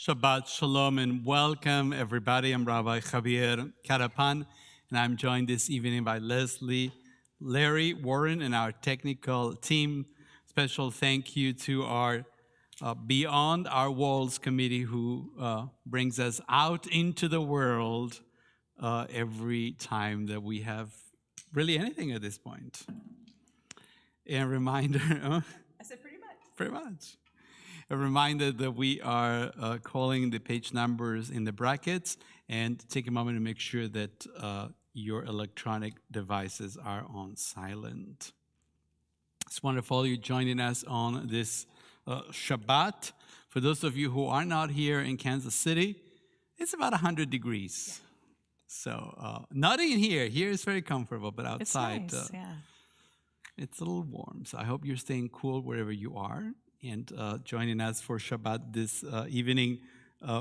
Shabbat Shalom and welcome everybody. I'm Rabbi Javier Carapan and I'm joined this evening by Leslie, Larry, Warren, and our technical team. Special thank you to our Beyond Our Walls committee who brings us out into the world every time that we have really anything at this point. And a reminder, I said pretty much. Pretty much. A reminder that we are calling the page numbers in the brackets, and take a moment to make sure that your electronic devices are on silent. It's wonderful you joining us on this Shabbat. For those of you who are not here in Kansas City, it's about 100 degrees. Yeah. So not in here. Here is very comfortable, but outside it's nice, it's a little warm. So I hope you're staying cool wherever you are. And joining us for Shabbat this evening.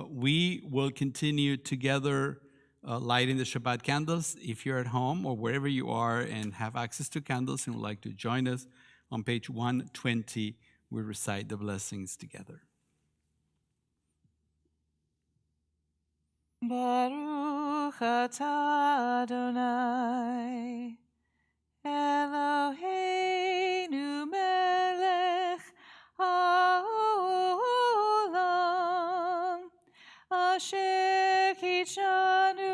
We will continue together lighting the Shabbat candles. If you're at home or wherever you are and have access to candles and would like to join us, on page 120, we recite the blessings together. Baruch atah Adonai, Eloheinu melech haolam, asher kitshanu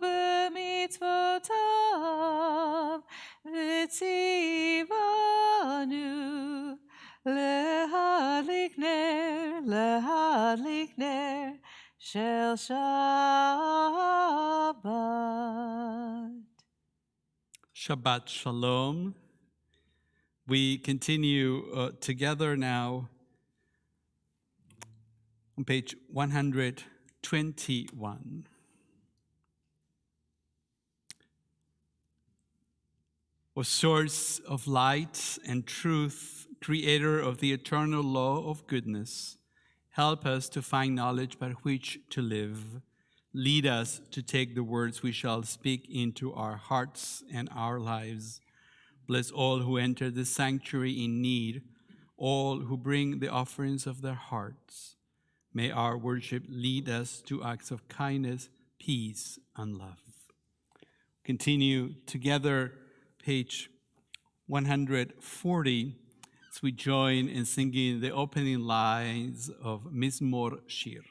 b'mitzvotav Untitled Shabbat. Shabbat Shalom. We continue together now on page 121. O source of light and truth, creator of the eternal law of goodness, help us to find knowledge by which to live. Lead us to take the words we shall speak into our hearts and our lives. Bless all who enter the sanctuary in need, all who bring the offerings of their hearts. May our worship lead us to acts of kindness, peace, and love. Continue together, page 140, as we join in singing the opening lines of Mizmor Shir.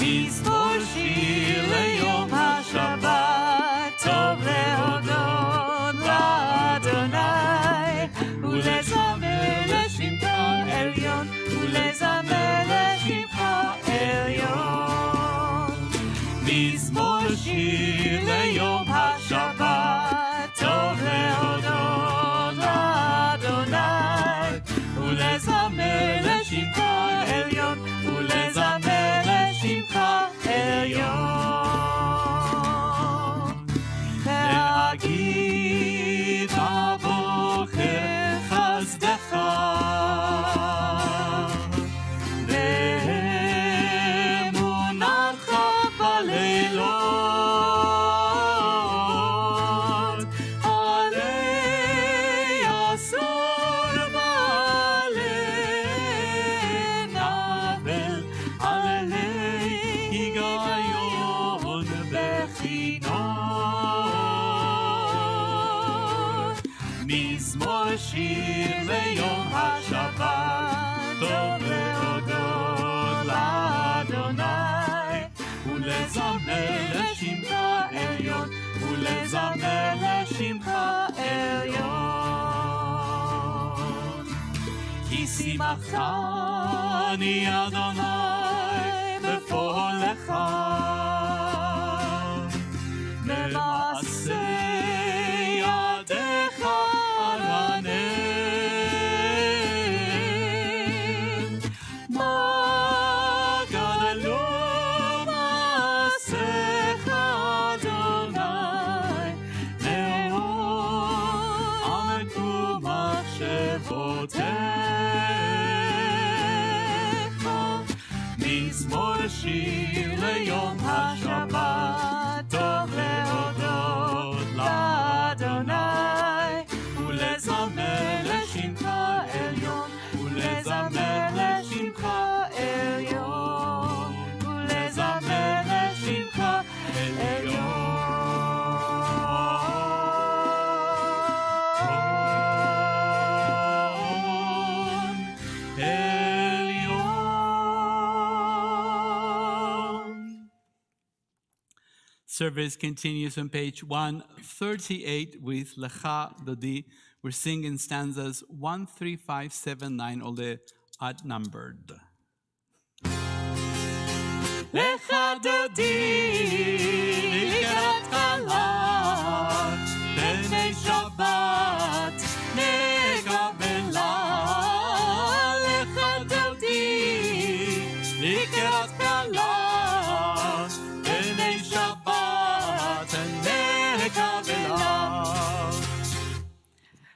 מזמור שיר ליום השבת, טוב להודות לאדוני, ולזמר לשמך עליון, ולזמר לשמך עליון. מזמור שיר ליום השבת, טוב להודות לאדוני, ולזמר לשמך עליון, ולזמר לשמך עליון. להגיד הבוקר חסדך, ואמונתך בלילות, עלי עשור ועלי נבל, עלי היגיון בחינות. מזמור שיר ליום השבת, טוב להודות לאדוני, ולזמר לשמך עליון, ולזמר לשמך עליון. כי שימחתני אדוני בפועלך, במעשה ידיך ארנן. מה גדלו מעשיך אדוני, מאוד עמקו מחשבותיך. מזמור שיר ליום השבת, טוב להודות לאדוני, ולזמר לשמך עליון, ולזמר לשמך עליון, ולזמר לשמך עליון. Service continues on page 138 with Lecha Dodi. We're singing stanzas 1, 3, 5, 7, 9, all the odd numbered. לך דודי לקראת חלה, בני שבת נקבלה. לך דודי לקראת חלה, בני שבת נקבלה.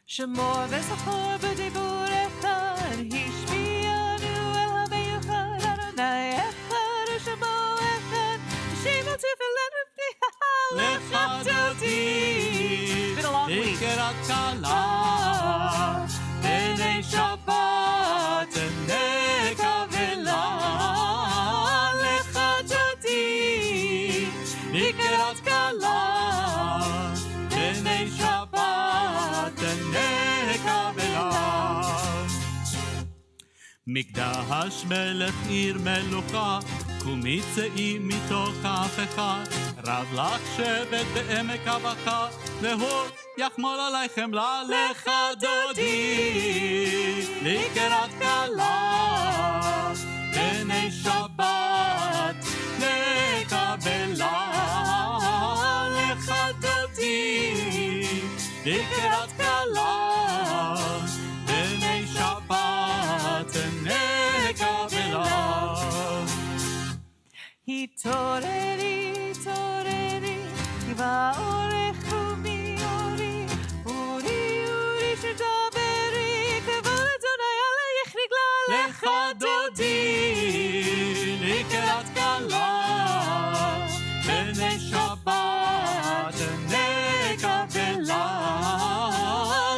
שמור וזכור בדיבור אחד, השמיענו אל המיוחד אדוני אחד, ושמו אחד, שמעון תפילנו פנייה. לך דודי לקראת חלה, בני שבת נקבלה. לך דודי לקראת חלה, בני שבת נקבלה. מקדש מלך עיר מלוכה, קומי צאי מתוך אפיך, רב לך שבט בעמק הבכה, והוא יחמול עליכם לך דודי לקראת כלה. תוררי, תוררי, ובאורך ומיורי, אורי, אורי שתדברי, כבוד אדוני עלייך נגלה לך דודי, לקראת כלה, בני שבת נקבלה,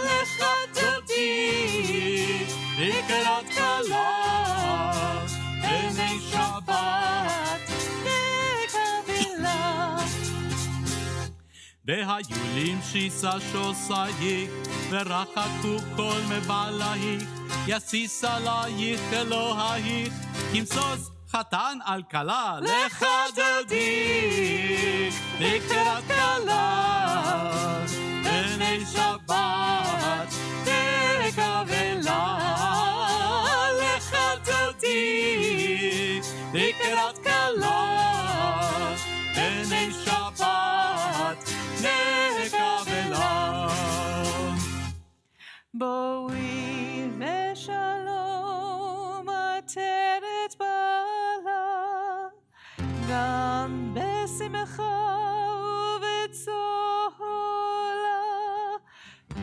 לך דודי, לקראת כלה, בני שבת נקבלה. והיו למשיסה שוסייך, ורחקו כל מבלייך, יסיס עלייך אלוהיך, כמסוז חתן על כלה, לך דודי, לקראת כלה, בני שבת תקבלה, לך דודי, לקראת כלה, בני שבת נקבלה. בואי ושלום עטרת בעלה, גם בשמחה ובצהלה,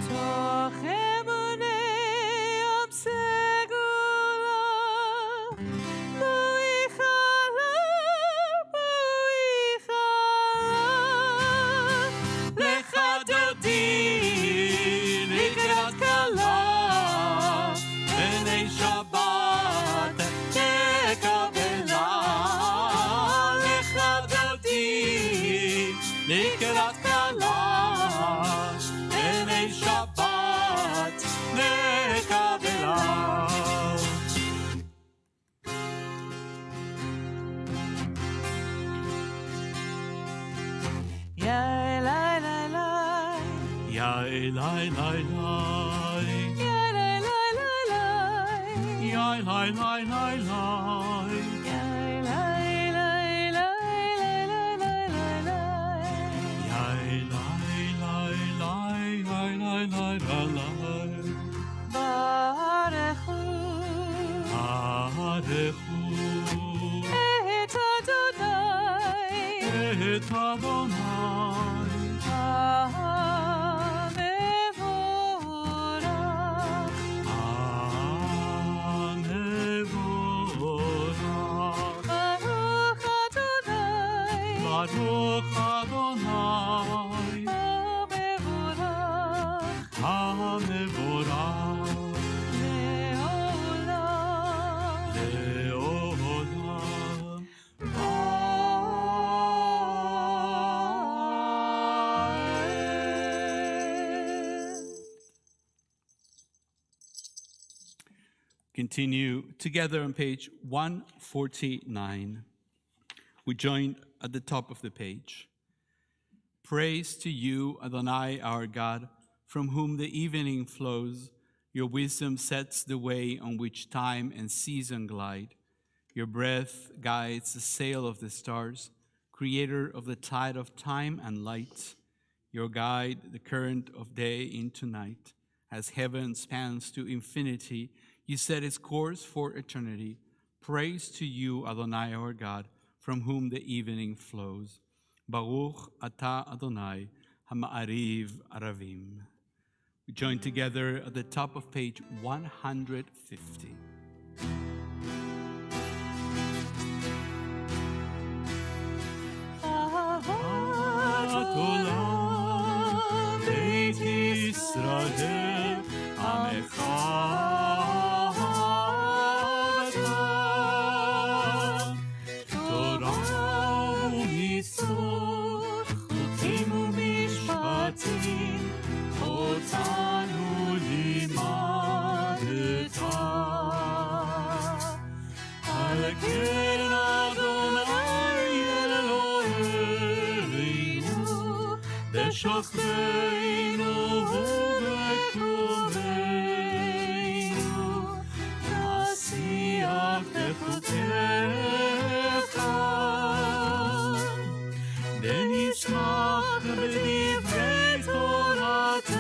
תוך אמוני ים סגולה, בואי חלה, בואי חלה, לך דודי, לקראת כלה, בני שבת תקבלה, לך דודי, לקראת כלה, בני שבת נקבלה. יא אלי לי לי, יא אלי לי לי, יא אלי לי לי, יא אלי לי לי לי, יא אלי לי לי לי, יא אלי לי לי לי. ברכו, ברכו את אדוני, את אדוני, המבורך, המבורך, ברוך אדוני, ברוך אדוני, המבורך, המבורך, Continue together on page 149. We join at the top of the page. Praise to you, Adonai, our God, from whom the evening flows. Your wisdom sets the way on which time and season glide. Your breath guides the sail of the stars, creator of the tide of time and light. Your guide, the current of day into night. As heaven spans to infinity, you set its course for eternity. Praise to you, Adonai, our God, from whom the evening flows. Baruch atah Adonai, hama'ariv aravim. We join together at the top of page 150. אהבת עולם, בית ישראל, עמך אותנו לימדת, על כן אדוני אלוהינו, בשוכבנו ובקומנו, נשיח בחוקיך, ונשמח בדברי תורתך,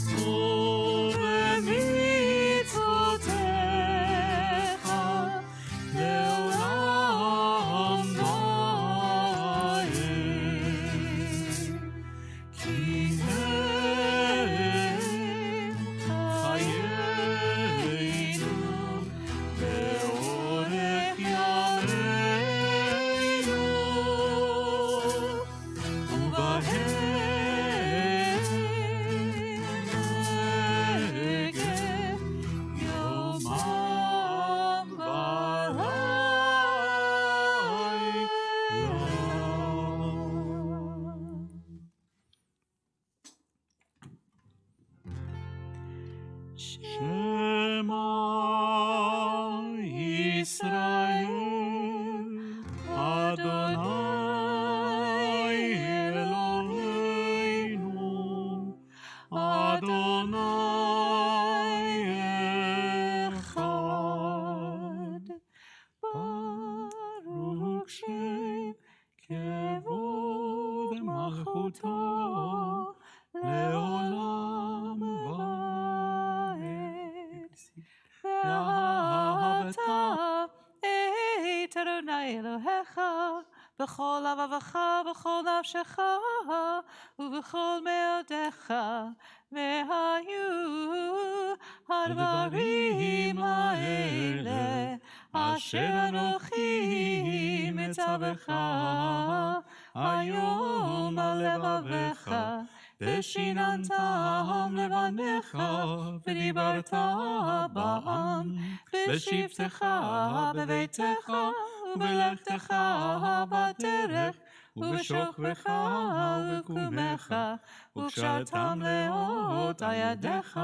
ובמצוותיך לעולם. מלכותו לעולם ועד. ואהבת את אדוני אלוהיך בכל לבבך ובכל נפשך ובכל מאודיך, והיו הדברים האלה אשר אנוכי מצווך היום על לבביך, ושיננתם לבניך ודיברת בעם בשבתך בביתך ובלכתך בדרך ובשוכבך ובקומך, וקשרתם לאות על ידיך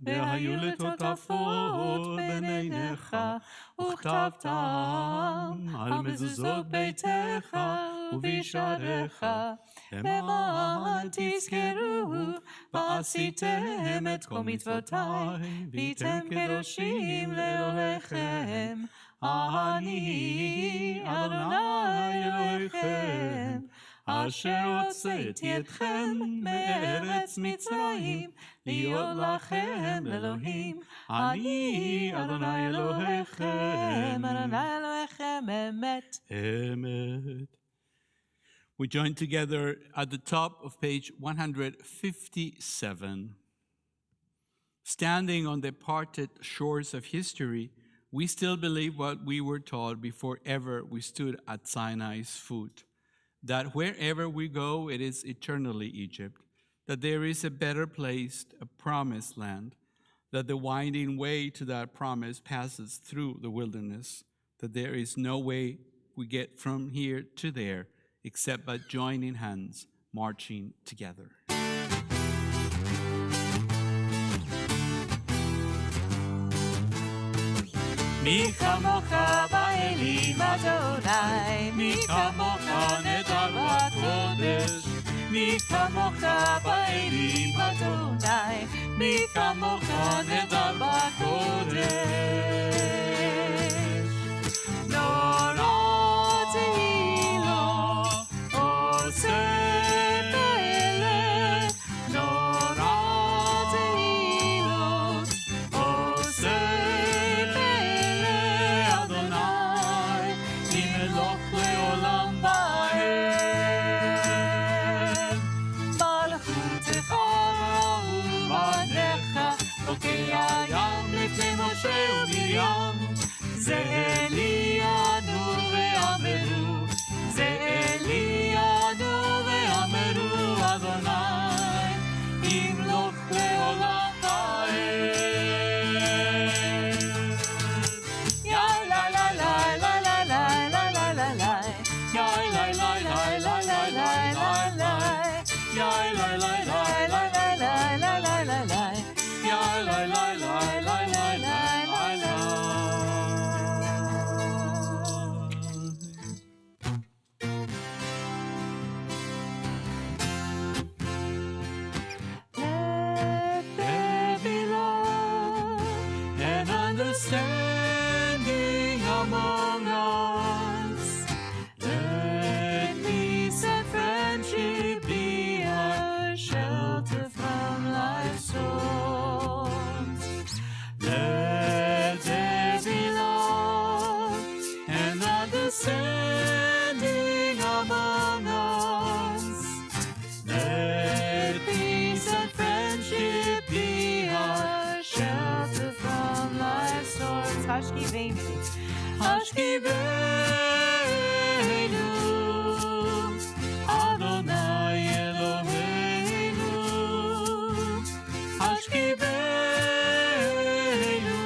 והיו לטוטפות בין עיניך, וכתבתם על מזוזות ביתך ובשעריך, למען תזכרו ועשיתם את כל מצוותי והייתם קדושים לאלוהיכם. אני אדוני אלוהיכם אשר הוצאתי אתכם מארץ מצרים להיות לכם אלוהים. אני אדוני אלוהיכם, אדוני אלוהיכם אמת. Amen. We join together at the top of page 157. Standing on the parted shores of history, we still believe what we were taught before ever we stood at Sinai's foot, that wherever we go, it is eternally Egypt, that there is a better place, a promised land, that the winding way to that promise passes through the wilderness, that there is no way we get from here to there except by joining hands, marching together. מי כמוך באלים אדוני, מי כמוך נדר בקודש, מי כמוך באלים אדוני, מי כמוך נדר בקודש. נורא תהילו עושה פלא, נורא תהילו עושה לפני משה ומרים, זה אלינו ואמרו, זה אלינו ואמרו, אדוני ימלוך לעולם ועד. יא לה לה לה לה לה לה לה לה לה לה, יא לה לה לה לה לה לה לה לה, יא לה לה לה לה לה לה לה לה לה, יא לה לה לה standing among us, let peace and friendship be a shelter from life's storms. Let there be love and understanding among us. Let peace and friendship be a shelter from life's storms. Hashkivenu, Hashkivenu, Adonai Eloheinu, Hashkivenu,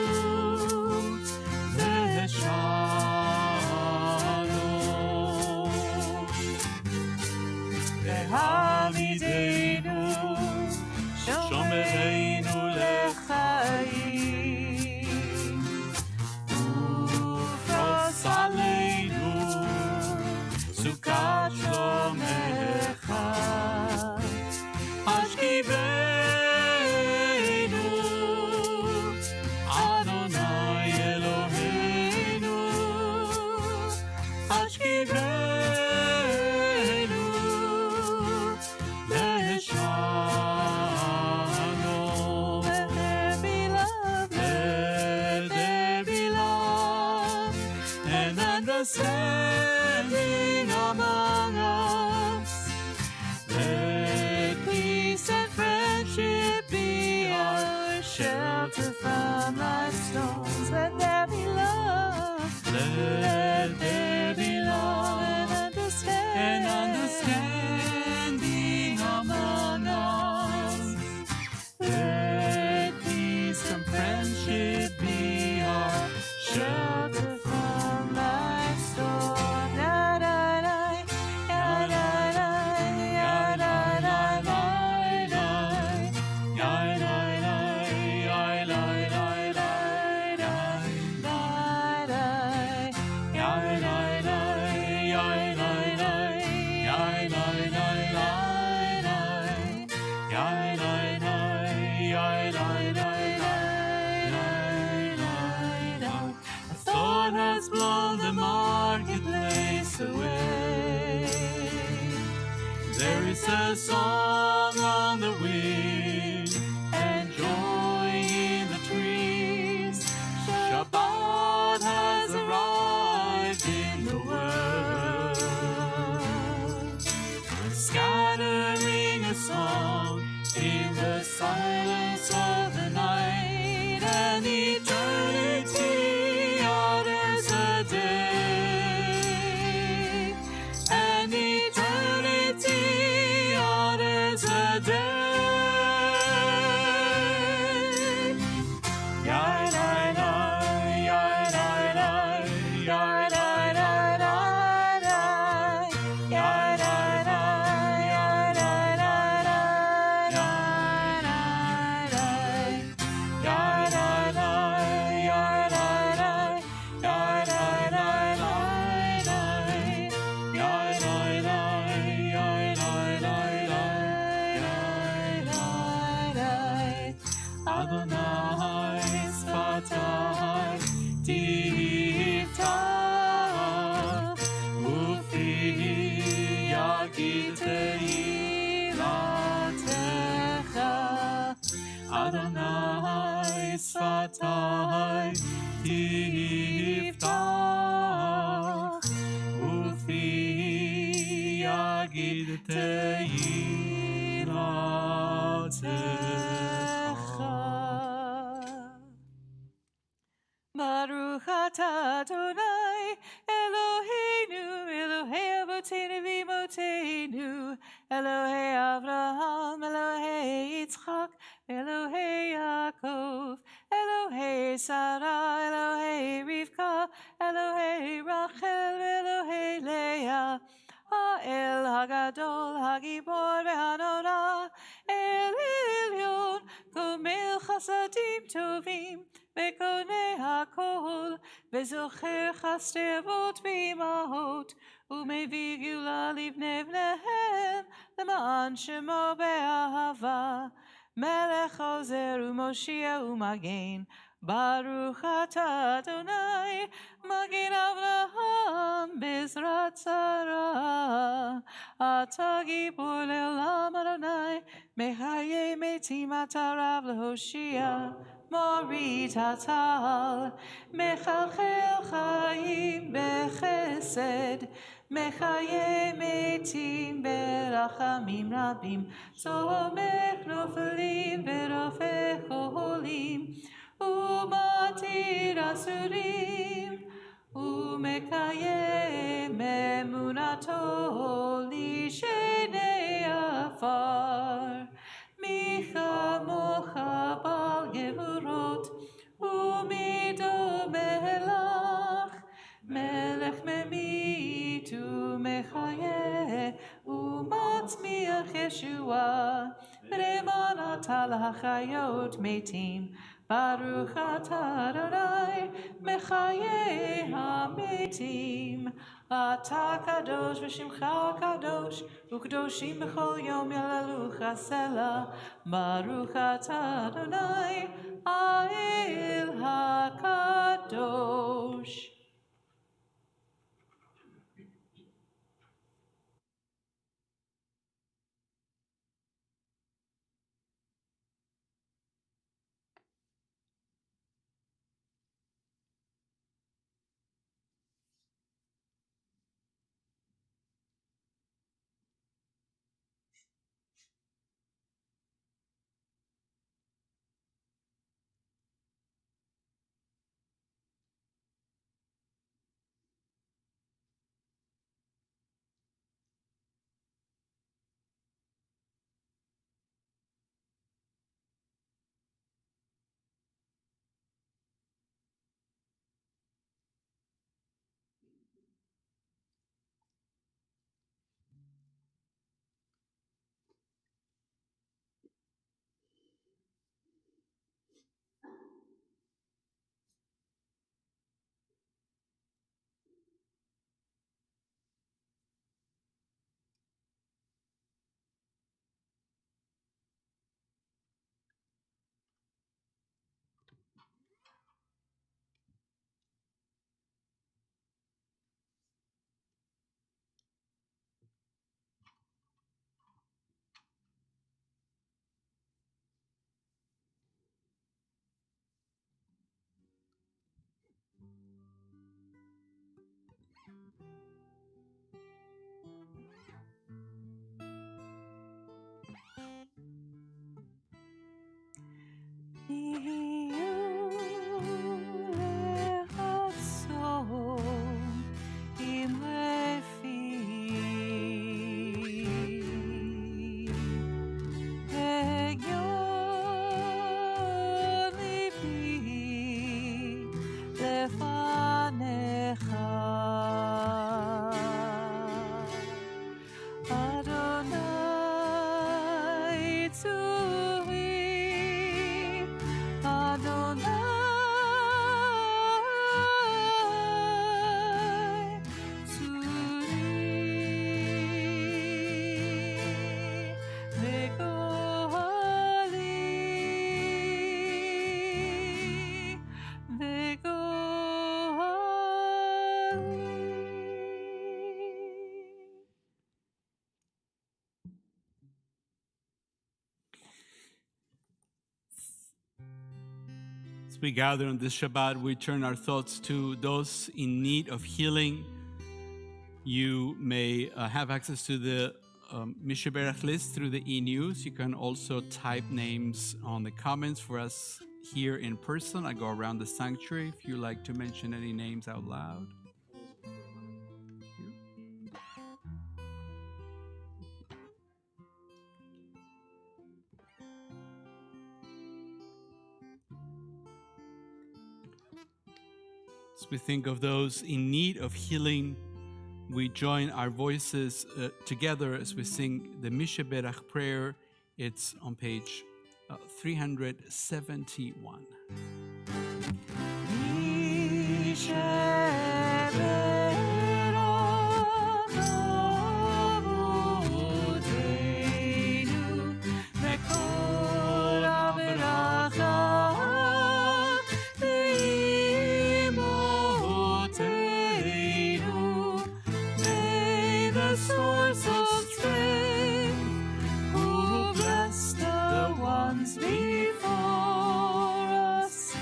Veshalom, Vehamidenu, Shomereinu lechaim, ufros aleinu sukat shlomecha. Hashkivenu, Adonai Eloheinu, Hashkivenu, understanding among us. Let peace and friendship be our shelter from life's storms. Let there be love. Let there be love and understanding among us. Let peace and friendship be our shelter from life's storm. Da da da, da da da, da da da, da da has blown the marketplace away. There is a song on the wind and joy in the trees. Shabbat has arrived in the world, scattering a song in the silence of the night, and eternity utters a day, and eternity utters a day. Adonai Sfatai Tiftach Ufi Yagid Teilatecha. Adonai Sfatai Tiftach Ufi Yagid Teilatecha. Baruch atah Adonai Eloheinu, Elohei Avotenu v'Imotenu, Elohei Avraham, Elohei Yitzchak, Elohei Yaakov, Elohei Sarah, Elohei Rivka, Elohei Rachel, Elohei Leah, Ha'el Hagadol, Hagibor v'Hanora, El Elyon, Gomel Chasadim Tovim, Bekone hakol, vezocher chaste avot v'imahot, umevi gula livnei bneihem, למען שמו באהבה, מלך עוזר ומושיע ומגן, ברוך אתה אדוני, מגן אברהם בעזרת שרה, אתה גיבור לעולם אדוני, מחיי מתים אתה רב להושיע, מוריד הטל, מחלחל חיים בחסד, מחיי מתים ברחמים רבים, צומח נופלים ורופא חולים, ומתיר אסורים, ומקיים אמונתו לשני עפר. מי כמוך בעל גבורות, ומי דומה לך, מלך ממית ומחיה, ומצמיח ישועה, למען אתה להחיות מתים. ברוך אתה אדוני, מחיי המתים. אתה קדוש ושמך קדוש, וקדושים בכל יום יהללוך סלה. ברוך אתה אדוני, האל הקדוש. Adonai tzuri, Adonai tzuri, vegohali, vegohali. As we gather on this Shabbat, we turn our thoughts to those in need of healing. You may have access to the Mishaberach list through the e-news. You can also type names on the comments for us here in person. I go around the sanctuary if you like to mention any names out loud. As we think of those in need of healing, we join our voices together as we sing the Mishaberach prayer. It's on page 371. Source of strength, who bless the ones before us,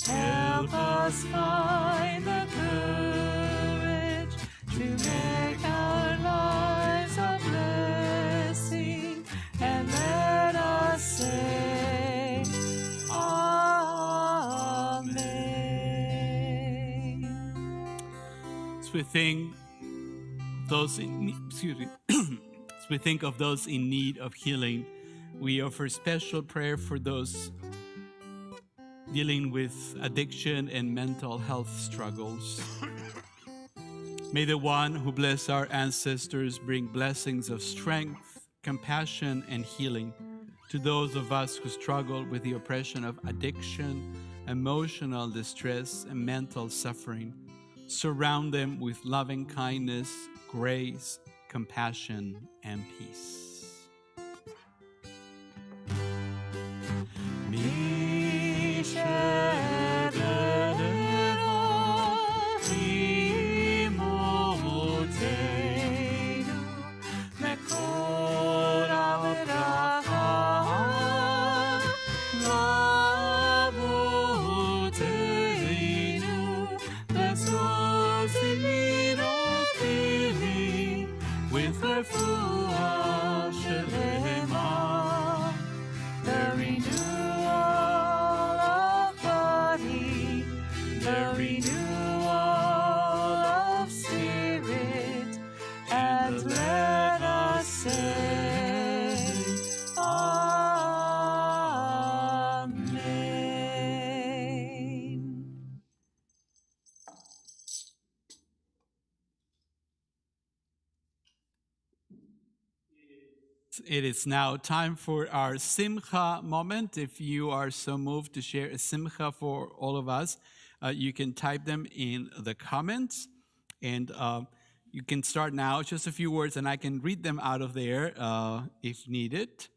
help us find the courage to make our lives a blessing, and let us say, Amen. As we think those in as we think of those in need of healing, we offer special prayer for those dealing with addiction and mental health struggles. May the one who blessed our ancestors bring blessings of strength, compassion, and healing to those of us who struggle with the oppression of addiction, emotional distress, and mental suffering. Surround them with loving kindness, grace, compassion, and peace. The renewal of body, the renewal of spirit, and let us say, Amen. It is now time for our Simcha moment. If you are so moved to share a Simcha for all of us, you can type them in the comments. And you can start now, just a few words, and I can read them out of there if needed.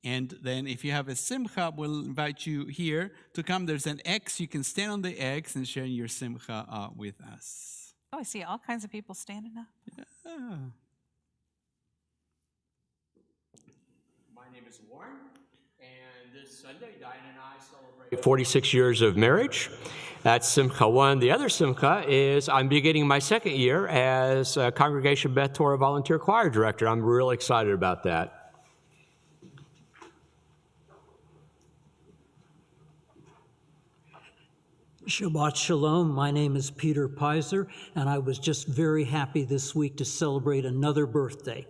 And then if you have a Simcha, we'll invite you here to come. There's an X. You can stand on the X and share your Simcha with us. Oh, I see all kinds of people standing up. Yeah. My name is Warren. And this Sunday, Diane and I celebrate 46 years of marriage. That's Simcha 1. The other Simcha is I'm beginning my second year as Congregation Beth Torah Volunteer Choir Director. I'm really excited about that. Shabbat Shalom. My name is Peter Pizer, and I was just very happy this week to celebrate another birthday.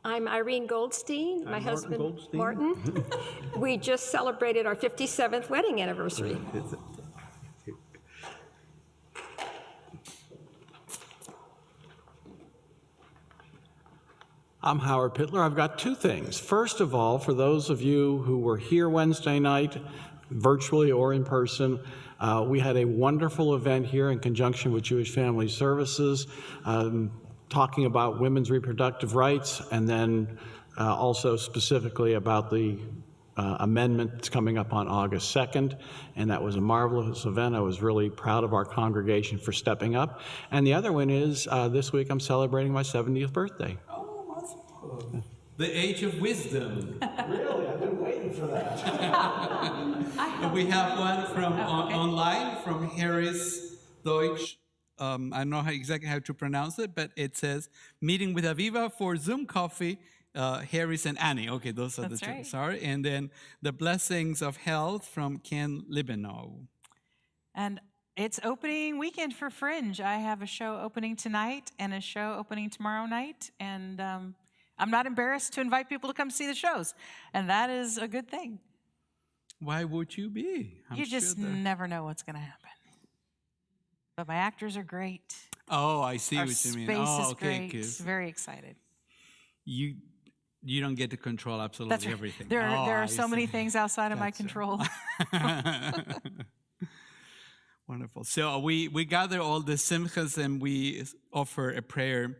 I'm Irene Goldstein, my husband Martin. We just celebrated our 57th wedding anniversary. I'm Howard Pittler. I've got two things. First of all, for those of you who were here Wednesday night, virtually or in person, we had a wonderful event here in conjunction with Jewish Family Services, talking about women's reproductive rights, and then also specifically about the amendment that's coming up on August 2nd, and that was a marvelous event. I was really proud of our congregation for stepping up. And the other one is this week I'm celebrating my 70th birthday. The age of wisdom. Really? I've been waiting for that. We have one from online from Harris Deutsch. I don't know exactly how to pronounce it, but it says, meeting with Aviva for Zoom coffee, Harris and Annie. Okay, those are the two. right. Sorry. And then the blessings of health from Ken Libenow. And it's opening weekend for Fringe. I have a show opening tonight and a show opening tomorrow night. And I'm not embarrassed to invite people to come see the shows. And that is a good thing. Why would you be? You just never know what's going to happen. But my actors are great. Oh, I see Our what you mean. space Oh, is okay. great. Very excited. You don't get to control absolutely That's right. everything. There I are so many see. things outside of my Gotcha. control. Wonderful. So we gather all the simchas and we offer a prayer.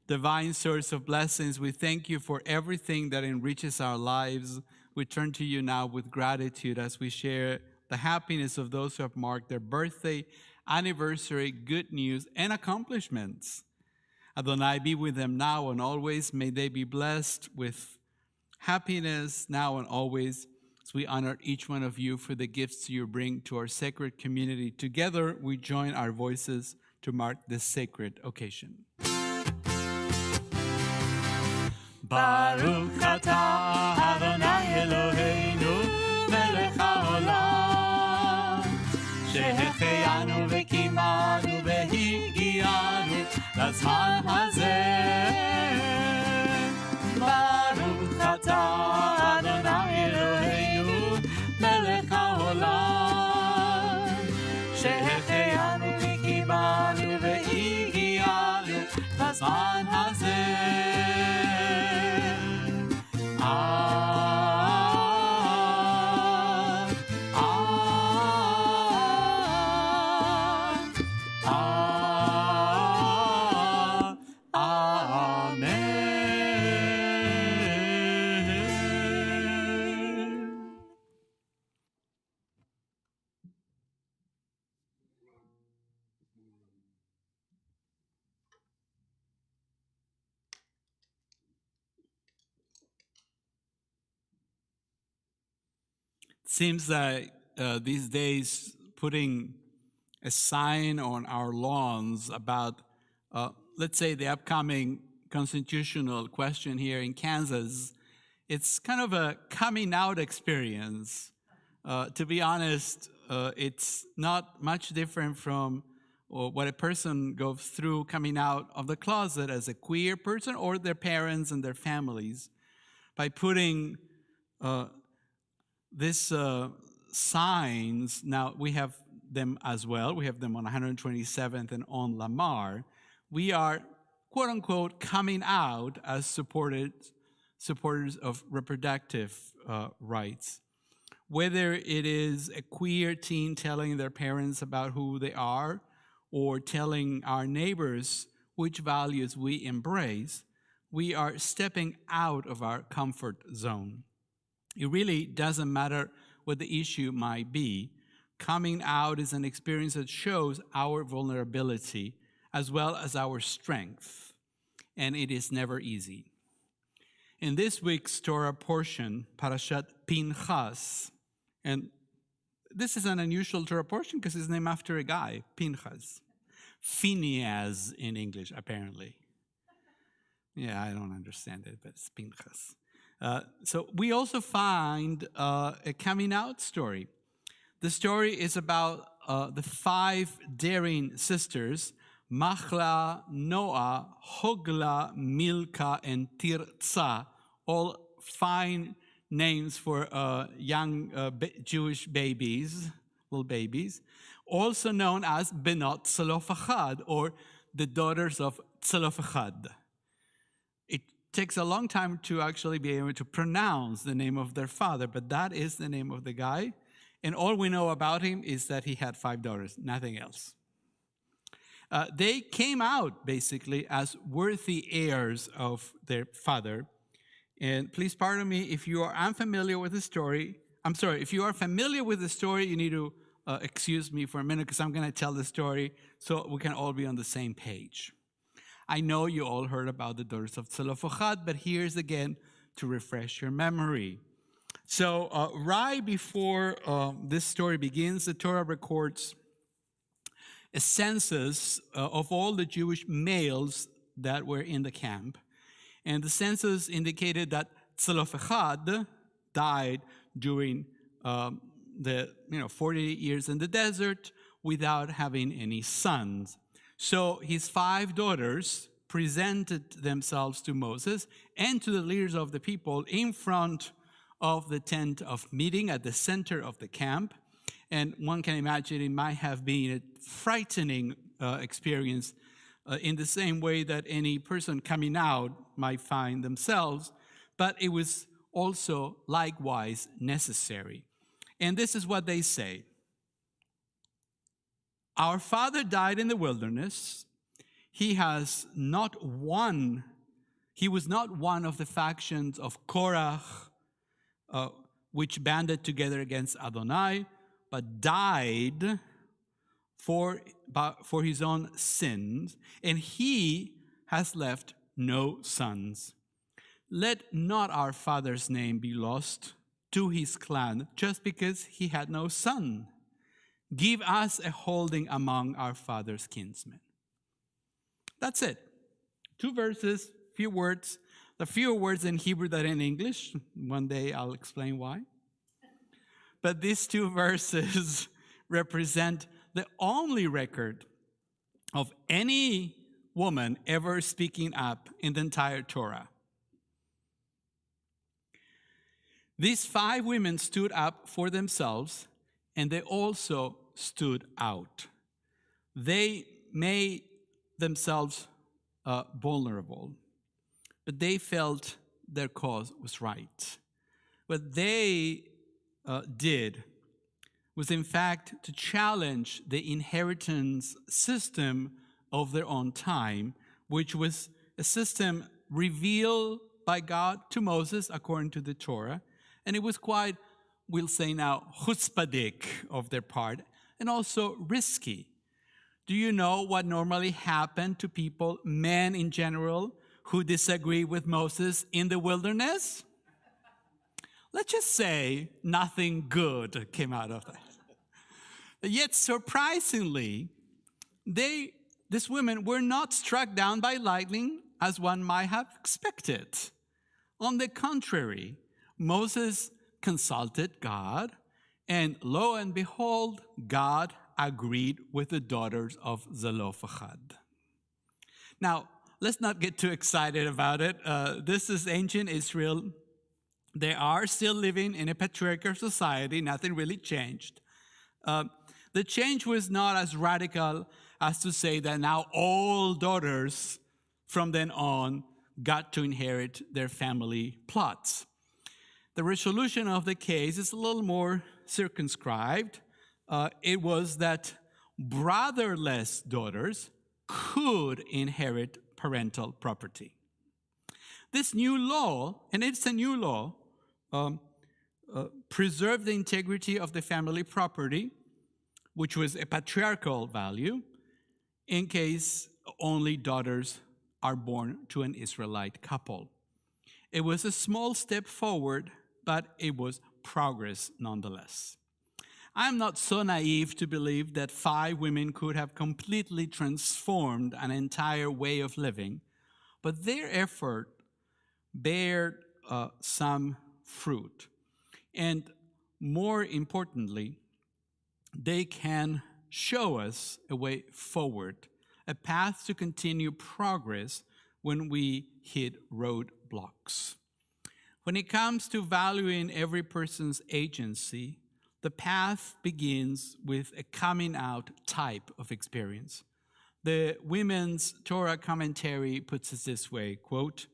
Divine source of blessings, we thank you for everything that enriches our lives. We turn to you now with gratitude as we share the happiness of those who have marked their birthday, anniversary, good news, and accomplishments. Adonai, be with them now and always. May they be blessed with happiness now and always. As we honor each one of you for the gifts you bring to our sacred community, together we join our voices to mark this sacred occasion. Baruch atah Adonai Eloheinu melech haolam שהחיינו וקיימנו והגיענו לזמן הזה. ברוך אתה אדוני אלוהינו מלך העולם שהחיינו וקיימנו והגיענו לזמן הזה. Seems that these days putting a sign on our lawns about, let's say, the upcoming constitutional question here in Kansas, it's kind of a coming out experience. To be honest, it's not much different from what a person goes through coming out of the closet as a queer person or their parents and their families. By putting these signs, now we have them as well. We have them on 127th and on Lamar. We are, quote unquote, coming out as supporters of reproductive rights. Whether it is a queer teen telling their parents about who they are or telling our neighbors which values we embrace, we are stepping out of our comfort zone. It really doesn't matter what the issue might be. Coming out is an experience that shows our vulnerability as well as our strength, and it is never easy. In this week's Torah portion, Parashat Pinchas, and this is an unusual Torah portion because it's named after a guy, Pinchas. Phineas in English, apparently. Yeah, I don't understand it, but it's Pinchas. So we also find a coming out story. The story is about the 5 daring sisters, Machla, Noah, Hogla, Milka, and Tirza, all fine names for young Jewish babies, little babies, also known as Benot Tzlofachad, or the daughters of Tzlofachad. It takes a long time to actually be able to pronounce the name of their father, but that is the name of the guy. And all we know about him is that he had 5 daughters, nothing else. They came out basically as worthy heirs of their father. And please pardon me if you are unfamiliar with the story. I'm sorry, if you are familiar with the story, you need to excuse me for a minute because I'm going to tell the story so we can all be on the same page. I know you all heard about the daughters of Tzlofachad, but here's again to refresh your memory. So right before this story begins, the Torah records a census of all the Jewish males that were in the camp. And the census indicated that Tzlofachad died during the 48 years in the desert without having any sons. So his 5 daughters presented themselves to Moses and to the leaders of the people in front of the tent of meeting at the center of the camp. And one can imagine it might have been a frightening experience in the same way that any person coming out might find themselves, but it was also likewise necessary. And this is what they say. Our father died in the wilderness. He was not one of the factions of Korach, which banded together against Adonai, but died for his own sins, and he has left no sons. Let not our father's name be lost to his clan just because he had no son. Give us a holding among our father's kinsmen. That's it. 2 verses, few words. The fewer words in Hebrew than in English. One day I'll explain why. But these 2 verses represent the only record of any woman ever speaking up in the entire Torah. These 5 women stood up for themselves, and they also stood out. They made themselves vulnerable, but they felt their cause was right. What they did was in fact to challenge the inheritance system of their own time, which was a system revealed by God to Moses according to the Torah. And it was quite, we'll say now, chutzpahdik of their part, and also risky. Do you know what normally happened to people, men in general, who disagree with Moses in the wilderness? Let's just say nothing good came out of that. Yet surprisingly, these women were not struck down by lightning as one might have expected. On the contrary, Moses consulted God, and lo and behold, God agreed with the daughters of Zelophehad. Now, let's not get too excited about it. This is ancient Israel. They are still living in a patriarchal society. Nothing really changed. The change was not as radical as to say that now all daughters from then on got to inherit their family plots. The resolution of the case is a little more circumscribed. It was that brotherless daughters could inherit parental property. This new law, and it's a new law, preserved the integrity of the family property, which was a patriarchal value, in case only daughters are born to an Israelite couple. It was a small step forward, but it was progress nonetheless. I'm not so naive to believe that 5 women could have completely transformed an entire way of living, but their effort bared some fruit. And more importantly, they can show us a way forward, a path to continue progress when we hit roadblocks. When it comes to valuing every person's agency, the path begins with a coming out type of experience. The Women's Torah Commentary puts it this way, quote,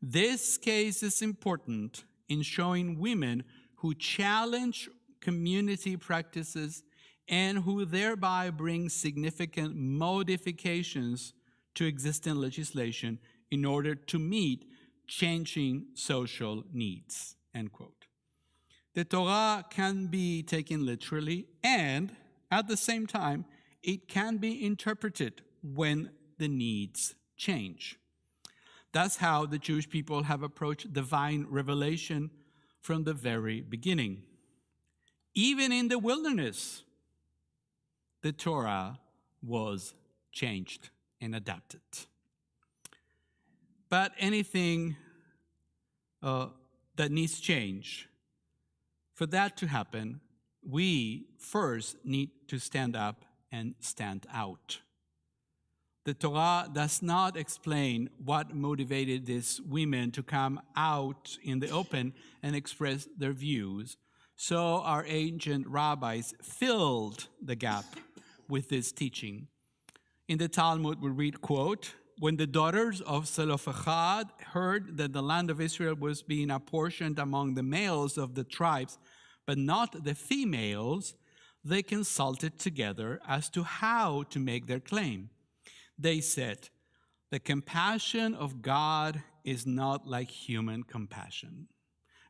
"This case is important in showing women who challenge community practices and who thereby bring significant modifications to existing legislation in order to meet changing social needs," end quote. The Torah can be taken literally, and at the same time, it can be interpreted when the needs change. That's how the Jewish people have approached divine revelation from the very beginning. Even in the wilderness, the Torah was changed and adapted. But anything that needs change, for that to happen, we first need to stand up and stand out. The Torah does not explain what motivated these women to come out in the open and express their views. So our ancient rabbis filled the gap with this teaching. In the Talmud, we read, quote, "When the daughters of Zelophehad heard that the land of Israel was being apportioned among the males of the tribes, but not the females, they consulted together as to how to make their claim. They said, 'The compassion of God is not like human compassion.'"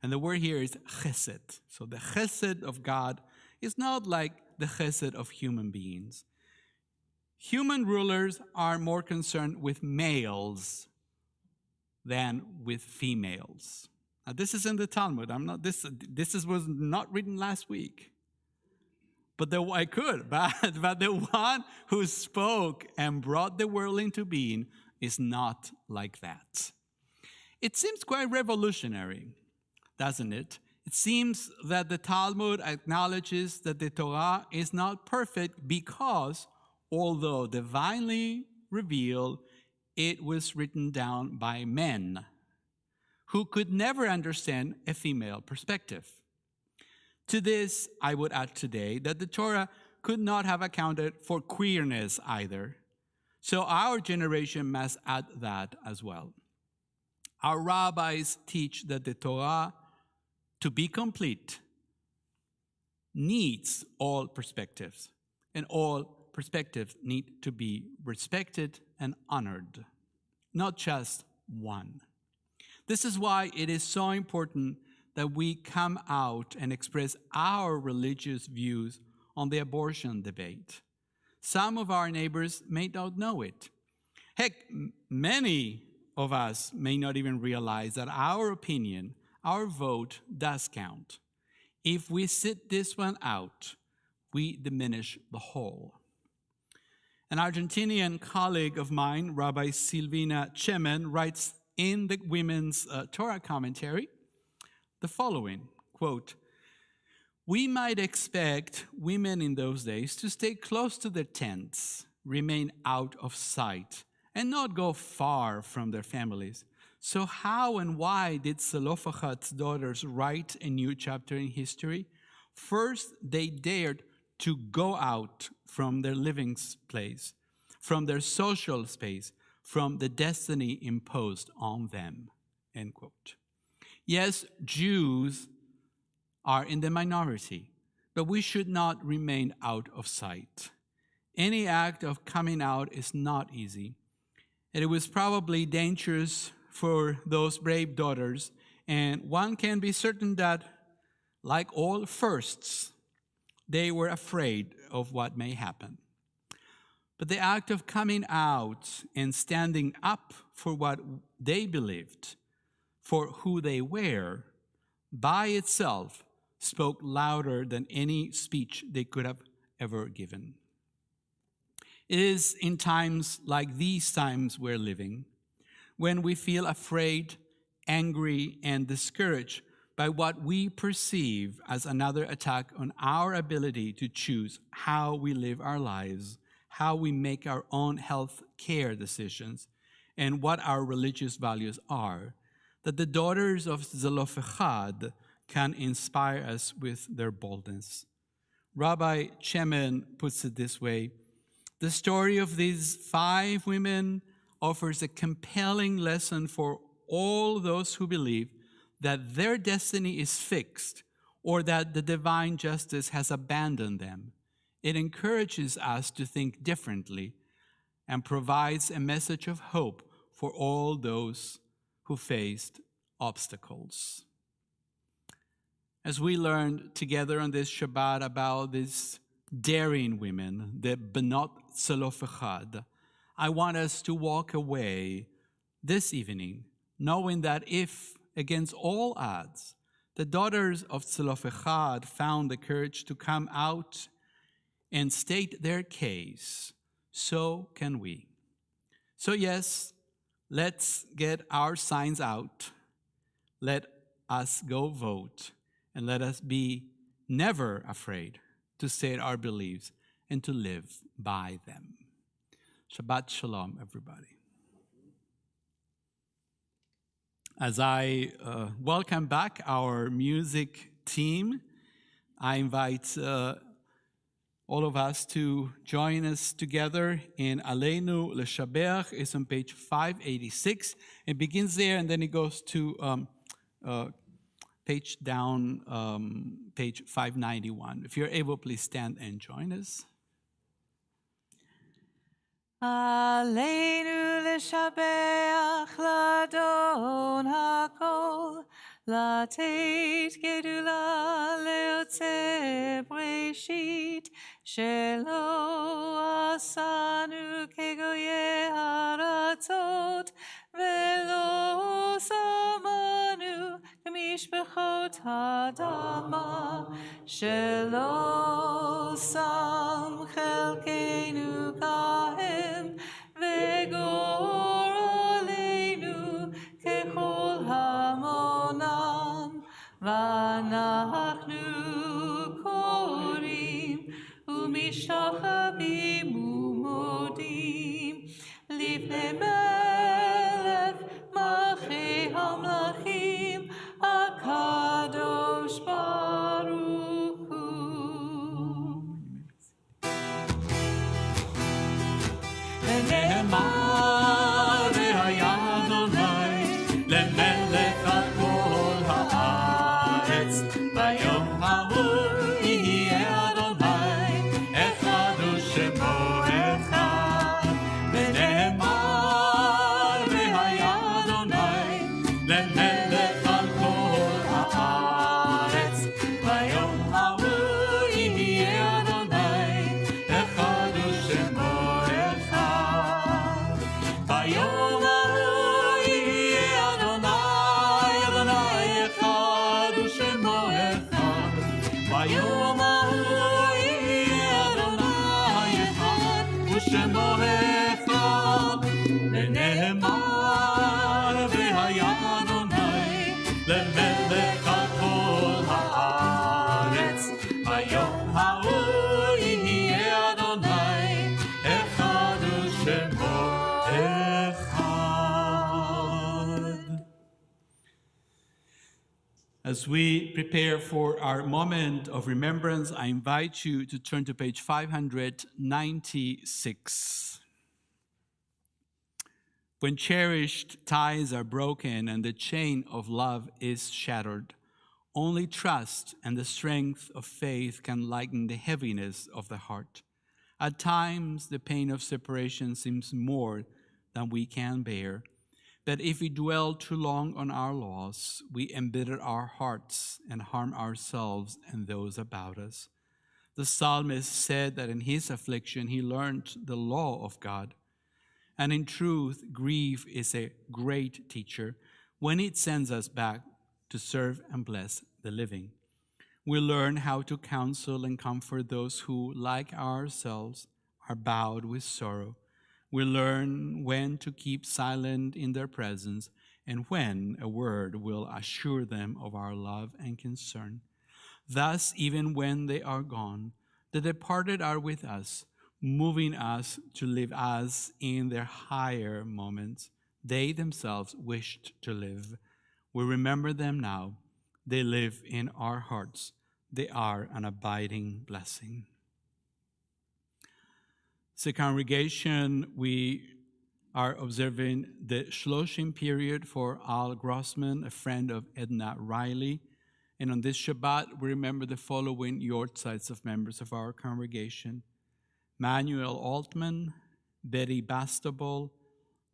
And the word here is chesed. So the chesed of God is not like the chesed of human beings. Human rulers are more concerned with males than with females. Now, this is in the Talmud. Was not written last week. But the one who spoke and brought the world into being is not like that. It seems quite revolutionary, doesn't it? It seems that the Talmud acknowledges that the Torah is not perfect because, although divinely revealed, it was written down by men who could never understand a female perspective. To this, I would add today that the Torah could not have accounted for queerness either. So our generation must add that as well. Our rabbis teach that the Torah, to be complete, needs all perspectives, and all perspectives need to be respected and honored, not just one. This is why it is so important that we come out and express our religious views on the abortion debate. Some of our neighbors may not know it. Heck, many of us may not even realize that our opinion, our vote does count. If we sit this one out, we diminish the whole. An Argentinian colleague of mine, Rabbi Silvina Chemen, writes in the Women's Torah Commentary the following, quote, "We might expect women in those days to stay close to their tents, remain out of sight, and not go far from their families. So how and why did Zelophehad's daughters write a new chapter in history? First, they dared to go out from their living place, from their social space, from the destiny imposed on them," end quote. Yes, Jews are in the minority, but we should not remain out of sight. Any act of coming out is not easy, and it was probably dangerous for those brave daughters, and one can be certain that, like all firsts, they were afraid of what may happen. But the act of coming out and standing up for what they believed, for who they were, by itself spoke louder than any speech they could have ever given. It is in times like these times we're living, when we feel afraid, angry, and discouraged by what we perceive as another attack on our ability to choose how we live our lives, how we make our own health care decisions, and what our religious values are, that the daughters of Zelophehad can inspire us with their boldness. Rabbi Chemen puts it this way: the story of these 5 women offers a compelling lesson for all those who believe that their destiny is fixed or that the divine justice has abandoned them. It encourages us to think differently and provides a message of hope for all those who faced obstacles. As we learned together on this Shabbat about these daring women, the Benot Zelophehad, I want us to walk away this evening knowing that if, against all odds, the daughters of Zelophehad found the courage to come out and state their case, so can we. So yes, let's get our signs out. Let us go vote, and let us be never afraid to state our beliefs and to live by them. Shabbat Shalom, everybody. As I welcome back our music team, I invite all of us to join us together in Aleinu L'Shabeach. It's on page 586. It begins there, and then it goes to page 591. If you're able, please stand and join us. Aleinu l'shabeach l'Adon hakol, לתת גדולה ליוצא בראשית, שלא עשנו כגויי הארצות, ולא שמנו כמשפחות האדמה, שלא שם חלקנו כהם, וגורלנו ככל המונם, ואנחנו קוראים ומשתחווים ומודים לפני מלך מלכי המלכים הקדוש ברוך הוא. ונאמר והיה אדוני למלך על כל הארץ, ביום ההוא יהיה אדוני אחד ושמו אחד. ונאמר והיה אדוני למלך על כל הארץ, ביום ההוא יהיה אדוני אחד ושמו אחד. ביום ההוא יהיה אדוני, אדוני אחד ושמו אחד. ביום ההוא יהיה אדוני אחד ושמו אחד. ונאמר והיה אדוני למלך על כל הארץ, ביום ההוא יהיה אדוני אחד ושמו אחד. As we prepare for our moment of remembrance, I invite you to turn to page 596. When cherished ties are broken and the chain of love is shattered, only trust and the strength of faith can lighten the heaviness of the heart. At times, the pain of separation seems more than we can bear. But if we dwell too long on our loss, we embitter our hearts and harm ourselves and those about us. The psalmist said that in his affliction he learned the law of God. And in truth, grief is a great teacher when it sends us back to serve and bless the living. We learn how to counsel and comfort those who, like ourselves, are bowed with sorrow. We learn when to keep silent in their presence and when a word will assure them of our love and concern. Thus, even when they are gone, the departed are with us, moving us to live as in their higher moments they themselves wished to live. We remember them now. They live in our hearts. They are an abiding blessing. So, congregation, we are observing the Shloshim period for Al Grossman, a friend of Edna Riley. And on this Shabbat, we remember the following yortzites of members of our congregation: Manuel Altman, Betty Bastable,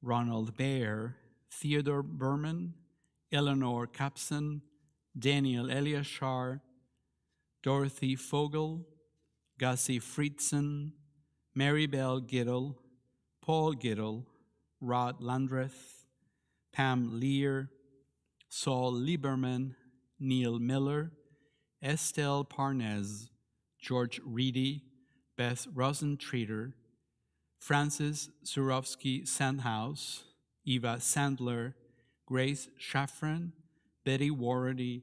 Ronald Baer, Theodore Berman, Eleanor Kapson, Daniel Eliashar, Dorothy Fogel, Gussie Friedson, Mary Bell Giddle, Paul Giddle, Rod Landreth, Pam Lear, Saul Lieberman, Neil Miller, Estelle Parnez, George Reedy, Beth Rosentreater, Francis Zurovsky Sandhouse, Eva Sandler, Grace Shafran, Betty Warady,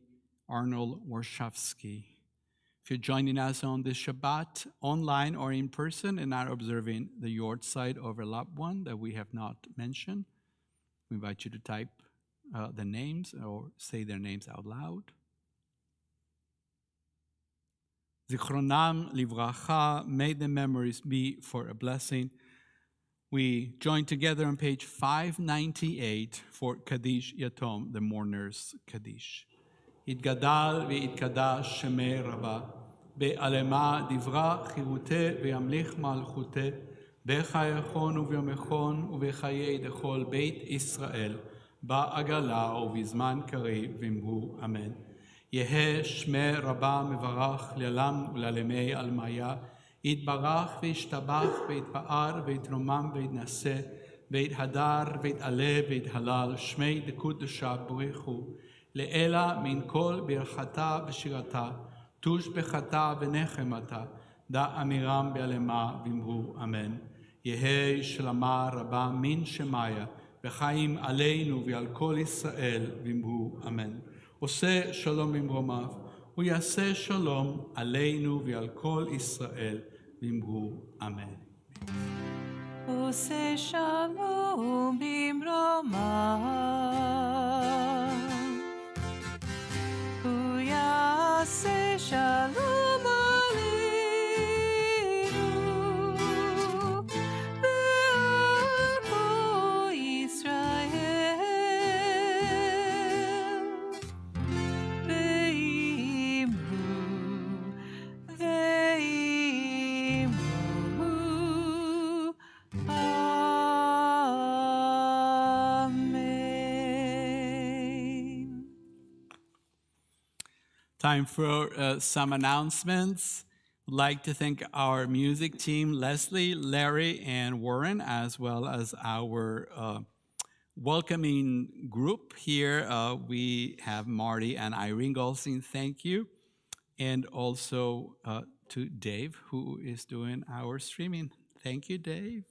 Arnold Warshawski. If you're joining us on this Shabbat, online or in person, and are observing the yortzeit of a loved one that we have not mentioned, we invite you to type the names or say their names out loud. Zichronam livracha, may the memories be for a blessing. We join together on page 598 for Kaddish Yatom, the mourner's Kaddish. יתגדל ויתקדש שמי רבה, בעלמה דברה חירותי וימליך מלכותי, בחייכון וביומכון ובחיי דכל בית ישראל, בעגלה ובזמן קריב ואמרו אמן. יהא שמי רבה מברך לעולם ולעלמי עלמיה, יתברך וישתבח ויתפאר ויתרומם ויתנשא, ויתהדר ויתעלה ויתהלל, שמי דקודשה בריחו. לאלה מן כל ברכתה ושירתה, תושבחתה ונחמתה, דע אמירם בעלמה ואמרו אמן. יהא שלמה רבה מן שמיה, וחיים עלינו ועל כל ישראל ואמרו אמן. עושה שלום במרומיו, הוא יעשה שלום עלינו ועל כל ישראל ואמרו אמן. עושה שלום במרומיו, הוא יעשה שלום עלינו ועל כל ישראל ואמרו Amen. Time for some announcements. I'd like to thank our music team, Leslie, Larry, and Warren, as well as our welcoming group here. We have Marty and Irene Goldstein, thank you. And also to Dave, who is doing our streaming. Thank you, Dave.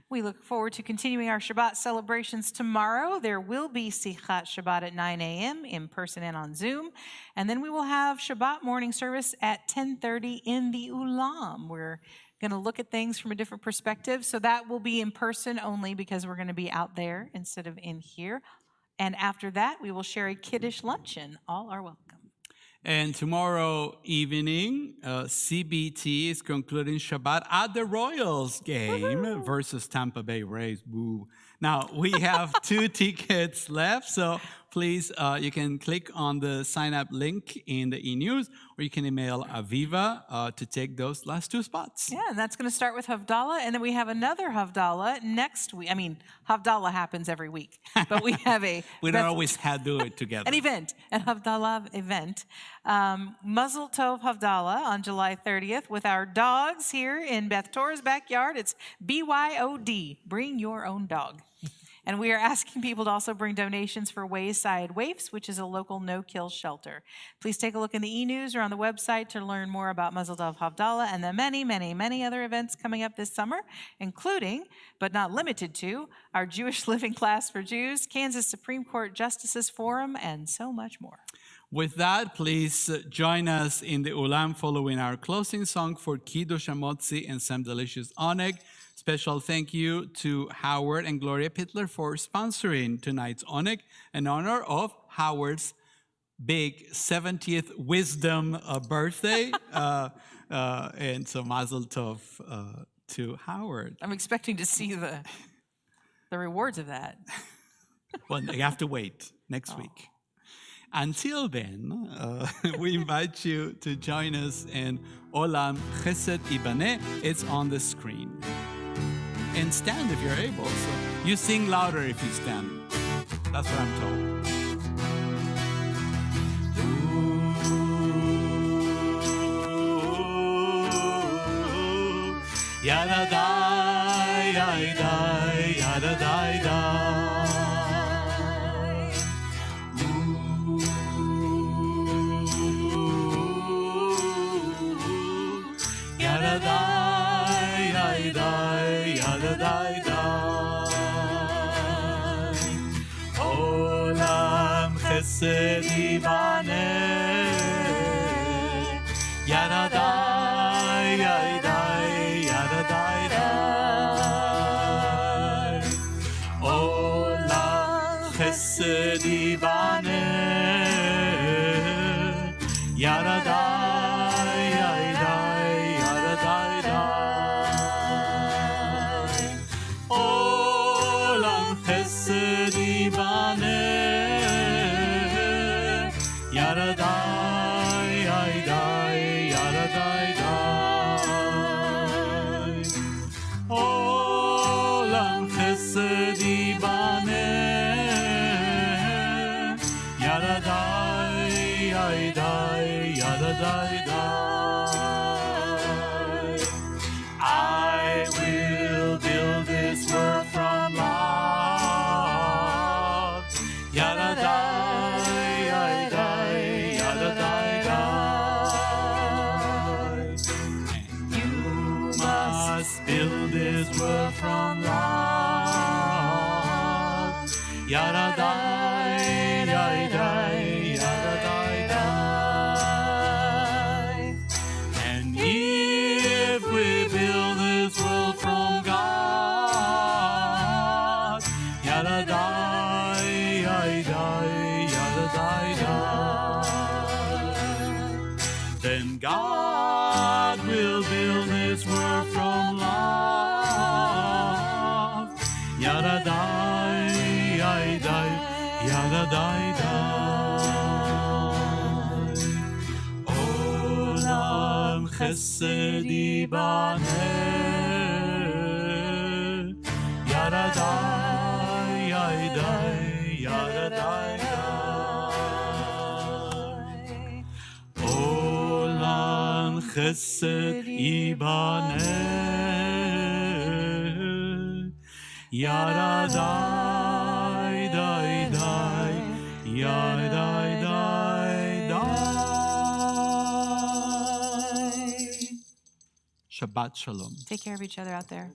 We look forward to continuing our Shabbat celebrations tomorrow. There will be Sichat Shabbat at 9 a.m. in person and on Zoom. And then we will have Shabbat morning service at 10:30 in the Ulam. We're going to look at things from a different perspective. So that will be in person only because we're going to be out there instead of in here. And after that, we will share a Kiddush luncheon. All are welcome. And tomorrow evening, CBT is concluding Shabbat at the Royals game versus Tampa Bay Rays. Boo. Now, we have 2 tickets left, so please, you can click on the sign up link in the e-news, or you can email Aviva to take those last 2 spots. Yeah, and that's going to start with Havdalah, and then we have another Havdalah next week. I mean, Havdalah happens every week, but we have We don't always do it together. an event, an Havdalah event. Mazel Tov Havdalah on July 30th with our dogs here in Beth Torah's backyard. It's BYOD, bring your own dog. And we are asking people to also bring donations for Wayside Waifs, which is a local no-kill shelter. Please take a look in the e-news or on the website to learn more about Mazel Tov Havdalah and the many, many, many other events coming up this summer, including, but not limited to, our Jewish Living Class for Jews, Kansas Supreme Court Justices Forum, and so much more. With that, please join us in the Ulam following our closing song for Kiddush Hamotzi and some delicious oneg. Special thank you to Howard and Gloria Pittler for sponsoring tonight's oneg in honor of Howard's big 70th wisdom birthday. And so Mazel Tov to Howard. I'm expecting to see the rewards of that. Well, you have to wait next week. Until then, we invite you to join us in Olam Chesed Ibaneh. It's on the screen. And stand if you're able. So you sing louder if you stand. That's what I'm told. Yadadai, yadai, yadadai, Yadadai, yadai, yadadai, Olam chesed ibaneh. Yadadai, yadai, yadadai, Olam chesed ibaneh. Yadadai, yadai, yadadai, Olam chesed ibaneh. Yadadai, yadai, yadadai, Olam chesed ibaneh. Yadadai, yadai, yadadai. I will build this world from love. Yadadai, yadai, yadadai. And you must build this world from love. Yadadai, yadai, yadadai. And if we build this world from God, yadadai, yadai, yadadai, then God will build this world from love. Yadadai, yadai, yadadai. Olam chesed ibaneh. Yadadai, yadai, yadadai. Olam chesed ibaneh. Yadadai, dai, dai, yadai, dai, dai. Shabbat shalom. Take care of each other out there.